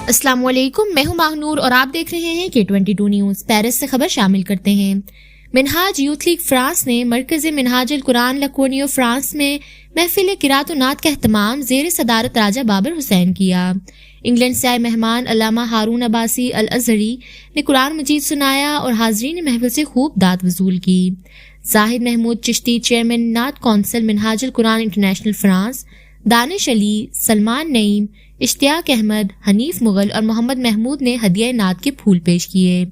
السلام علیکم، میں ہوں ماہنور اور آپ دیکھ رہے ہیں K22 نیوز۔ پیرس سے خبر شامل کرتے ہیں۔ منہاج یوتھ لیگ فرانس نے مرکز منہاج القرآن لکونیو فرانس میں محفل قرات و نعت کا اہتمام زیر صدارت راجہ بابر حسین کیا۔ انگلینڈ سے آئے مہمان علامہ ہارون عباسی الازہری نے قرآن مجید سنایا اور حاضرین محفل سے خوب داد وصول کی۔ زاہد محمود چشتی چیئرمین نعت کونسل منہاج القرآن انٹرنیشنل فرانس، دانش علی، سلمان نعیم، اشتیاق احمد، حنیف مغل اور محمد محمود نے ہدیہ نعت کے پھول پیش کیے۔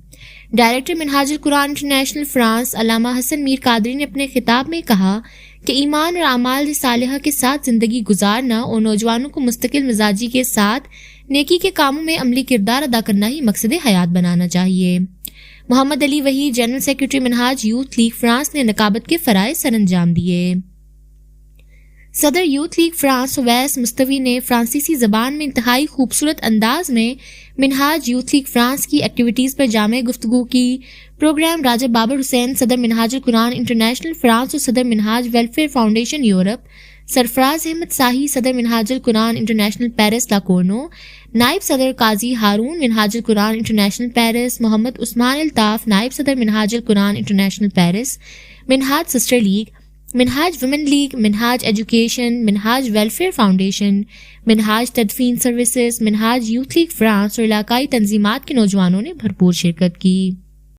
ڈائریکٹر منہاج القرآن انٹرنیشنل فرانس علامہ حسن میر قادری نے اپنے خطاب میں کہا کہ ایمان اور اعمال صالحہ کے ساتھ زندگی گزارنا اور نوجوانوں کو مستقل مزاجی کے ساتھ نیکی کے کاموں میں عملی کردار ادا کرنا ہی مقصد حیات بنانا چاہیے۔ محمد علی وحید جنرل سیکرٹری منہاج یوتھ لیگ فرانس نے نقابت کے فرائض سر انجام دیے۔ صدر یوتھ لیگ فرانس اویس مستوی نے فرانسیسی زبان میں انتہائی خوبصورت انداز میں منہاج یوتھ لیگ فرانس کی ایکٹیویٹیز پر جامع گفتگو کی۔ پروگرام راجہ بابر حسین، صدر منہاج القرآن انٹرنیشنل فرانس اور صدر منہاج ویلفیئر فاؤنڈیشن یورپ، سرفراز احمد ساہی، صدر منہاج القرآن انٹرنیشنل پیرس لاکورنو، نائب صدر قاضی ہارون منہاج القرآن انٹرنیشنل پیرس، محمد عثمان الطاف، نائب صدر منہاج القرآن انٹرنیشنل پیرس، منہاج سسٹر لیگ، منہاج ویمن لیگ، منہاج ایجوکیشن، منہاج ویلفیئر فاؤنڈیشن، منہاج تدفین سروسز، منہاج یوتھ لیگ فرانس اور علاقائی تنظیمات کے نوجوانوں نے بھرپور شرکت کی۔